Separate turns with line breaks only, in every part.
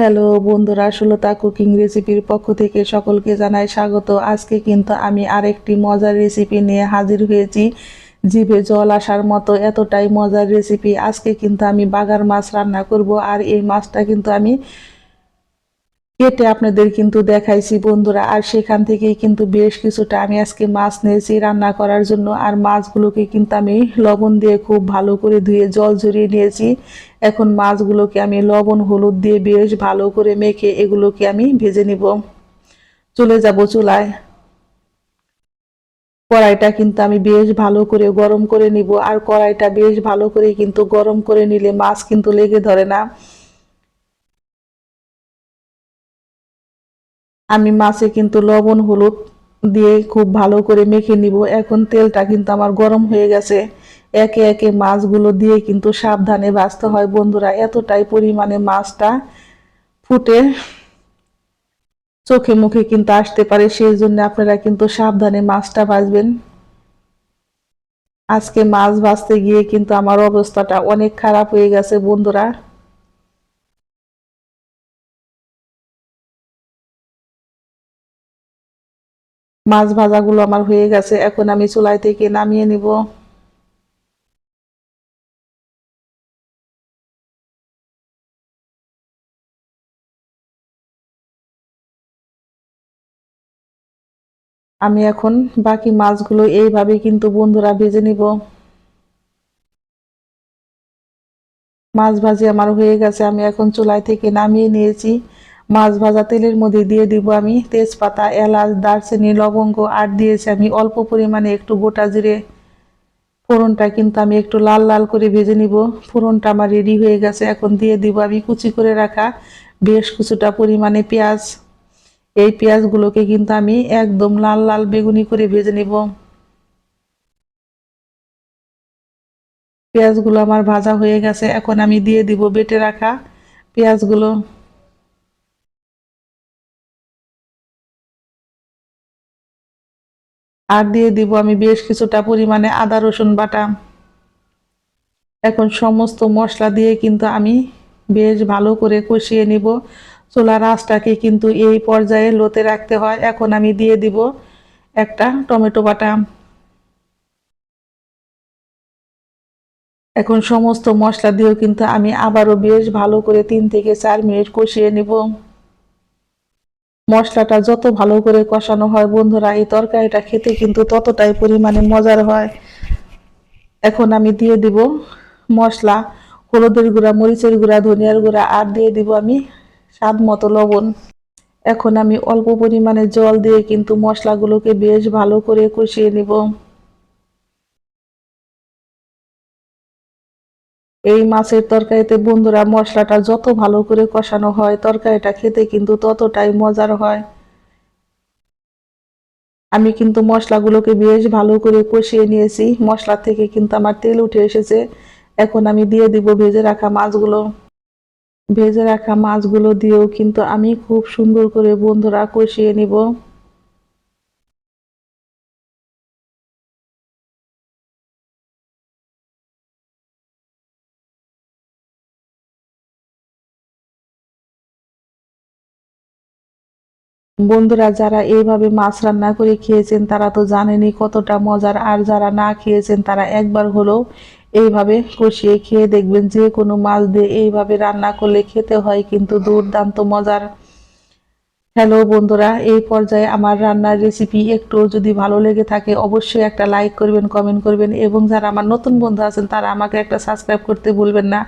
Hello বন্ধুরা, Sulata cooking রেসিপির পক্ষ থেকে সকলকে জানাই স্বাগত। আজকে কিন্তু আমি আরেকটি মজার রেসিপি নিয়ে হাজির হয়েছি। জিভে জল আসার মতো এতটাই মজার রেসিপি। আজকে কিন্তু আমি বাগার মাছ রান্না করব, আর এই মাছটা কিন্তু আমি কেটে আপনাদের কিন্তু দেখাইছি বন্ধুরা। আর সেখান থেকেই কিন্তু বেশ কিছুটা আমি আজকে মাছ নিয়েছি রান্না করার জন্য। আর মাছগুলোকে কিন্তু আমি লবণ দিয়ে খুব ভালো করে ধুয়ে জল ঝরিয়ে নিয়েছি। এখন মাছগুলোকে আমি লবণ হলুদ দিয়ে বেশ ভালো করে মেখে এগুলোকে আমি ভেজে নিব। চলে যাব চুলায়। কড়াইটা কিন্তু আমি বেশ ভালো করে গরম করে নিব। আর কড়াইটা বেশ ভালো করে কিন্তু গরম করে নিলে মাছ কিন্তু লেগে ধরে না। আমি মাছে কিন্তু লবণ হলুদ দিয়ে খুব ভালো করে মেখে নিব। এখন তেলটা কিন্তু আমার গরম হয়ে গেছে। একে একে মাছগুলো দিয়ে কিন্তু সাবধানে ভাজতে হয় বন্ধুরা, এতটাই পরিমাণে মাছটা ফুটে চোখে মুখে কিন্তু আসতে পারে, সেই জন্য আপনারা কিন্তু সাবধানে মাছটা ভাজবেন। আজকে মাছ ভাজতে গিয়ে কিন্তু আমার অবস্থাটা অনেক খারাপ হয়ে গেছে বন্ধুরা। মাছ ভাজাগুলো আমার হয়ে গেছে, এখন আমি চুলাই থেকে নামিয়ে নিব। আমি এখন বাকি মাছগুলো এইভাবে কিন্তু বন্ধুরা ভেজে নিব। মাছ ভাজি আমার হয়ে গেছে, আমি এখন চুলাই থেকে নামিয়ে নিয়েছি। মাছ ভাজা তেলের মধ্যে দিয়ে দিব আমি তেজপাতা, এলাচ, দারচিনি, লবঙ্গ, আর দিয়েছি আমি অল্প পরিমাণে একটু গোটা জিরে। ফোড়নটা কিন্তু আমি একটু লাল লাল করে ভেজে নিব। ফোড়নটা আমার রেডি হয়ে গেছে, এখন দিয়ে দিব আমি কুচি করে রাখা বেশ কিছুটা পরিমাণে পেঁয়াজ। এই পেঁয়াজগুলোকে কিন্তু আমি একদম লাল লাল বেগুনি করে ভেজে নিব। পেঁয়াজগুলো আমার ভাজা হয়ে গেছে, এখন আমি দিয়ে দিব বেটে রাখা পেঁয়াজগুলো। আর দিয়ে দিব আমি বেশ কিছুটা পরিমাণে আদা রসুন বাটা। এখন সমস্ত মশলা দিয়ে কিন্তু আমি বেশ ভালো করে কষিয়ে নিব। চুলার আঁচটাকে কিন্তু এই পর্যায়ে লোতে রাখতে হয়। এখন আমি দিয়ে দিব একটা টমেটো বাটা। এখন সমস্ত মশলা দিয়েও কিন্তু আমি আবারও বেশ ভালো করে 3 থেকে 4 মিনিট কষিয়ে নিব। মশলাটা যত ভালো করে কষানো হয় বন্ধুরা, এই তরকারিটা খেতে কিন্তু ততটাই পরিমাণে মজার হয়। এখন আমি দিয়ে দিব মশলা, হলুদের গুঁড়া, মরিচের গুঁড়া, ধনিয়ার গুঁড়া, আর দিয়ে দিব আমি স্বাদ মতো লবণ। এখন আমি অল্প পরিমাণে জল দিয়ে কিন্তু মশলাগুলোকে বেশ ভালো করে কষিয়ে নিব। এই মাছের তরকারিতে বন্ধুরা মশলাটা যত ভালো করে কষানো হয় তরকারিটা খেতে কিন্তু ততটাই মজার হয়। আমি কিন্তু মশলাগুলোকে বেশ ভালো করে কষিয়ে নিয়েছি, মশলা থেকে কিন্তু আমার তেল উঠে এসেছে। এখন আমি দিয়ে দিব ভেজে রাখা মাছগুলো। ভেজে রাখা মাছগুলো দিয়েও কিন্তু আমি খুব সুন্দর করে বন্ধুরা কষিয়ে নিব। বন্ধুরা যারা এইভাবে মাছ রান্না করে খেয়েছেন তারা তো জানেনই কতটা মজার, আর যারা না খেয়েছেন তারা একবার হলেও এইভাবে কষিয়ে খেয়ে দেখবেন। যে কোনো মাছ দিয়ে এইভাবে রান্না করলে খেতে হয় কিন্তু দুর্দান্ত মজার। হ্যালো বন্ধুরা, এই পর্যায়ে আমার রান্নার রেসিপি একটু যদি ভালো লেগে থাকে অবশ্যই একটা লাইক করবেন, কমেন্ট করবেন, এবং যারা আমার নতুন বন্ধু আছেন তারা আমাকে একটা সাবস্ক্রাইব করতে ভুলবেন না।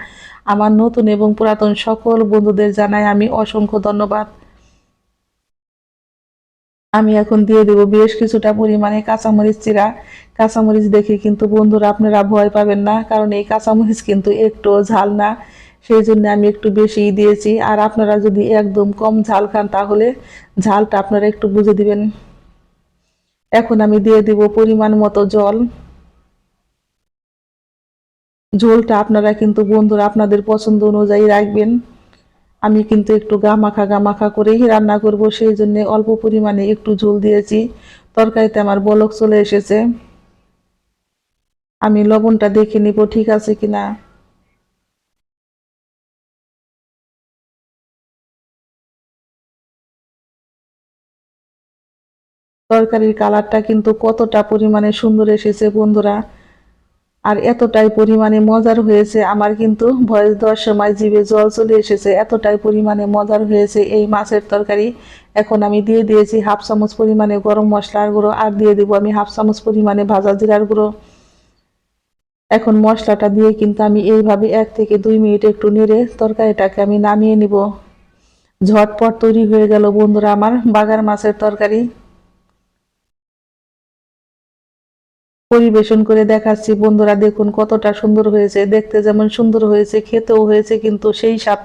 আমার নতুন এবং পুরাতন সকল বন্ধুদের জানাই আমি অসংখ্য ধন্যবাদ। আমি এখন দিয়ে দেব বেশ কিছুটা পরিমাণে কাঁচামরিচ চিরা। কাঁচামরিচ দেখে কিন্তু বন্ধুরা আপনারা ভয় পাবেন না, কারণ এই কাঁচামরিচ কিন্তু একটু ঝাল না, সেই জন্য আমি একটু বেশিই দিয়েছি। আর আপনারা যদি একদম কম ঝাল খান তাহলে ঝালটা আপনারা একটু বুঝে দিবেন। এখন আমি দিয়ে দিব পরিমাণ মতো জল। ঝোলটা আপনারা কিন্তু বন্ধুরা আপনাদের পছন্দ অনুযায়ী রাখবেন। আমি কিন্তু একটু গামাখা গামাখা করেই রান্না করব, সেই জন্য অল্প পরিমাণে একটু ঝোল দিয়েছি। তরকারিতে আমার বলক চলে এসেছে, আমি লবণটা দেখে নিব ঠিক আছে কিনা। তরকারির কালারটা কিন্তু কতটা পরিমাণে সুন্দর এসেছে বন্ধুরা, আর এতটাই পরিমাণে মজার হয়েছে, আমার কিন্তু ভয়েস দেওয়ার সময় জিভে জল চলে এসেছে, এতটাই পরিমাণে মজার হয়েছে এই মাছের তরকারি। এখন আমি দিয়ে দিয়েছি হাফ চামচ পরিমাণে গরম মশলার গুঁড়ো, আর দিয়ে দিব আমি হাফ চামচ পরিমাণে ভাজা জিরার গুঁড়ো। এখন মশলাটা দিয়ে কিন্তু আমি এইভাবে 1 থেকে 2 মিনিট একটু নেড়ে তরকারিটাকে আমি নামিয়ে নিব। ঝটপট তৈরি হয়ে গেল বন্ধুরা আমার বাগার মাছের তরকারি। পরিবেশন করে দেখাচ্ছি বন্ধুরা, দেখুন কতটা সুন্দর হয়েছে, দেখতে যেমন সুন্দর হয়েছে, খেতেও হয়েছে কিন্তু সেই স্বাদ।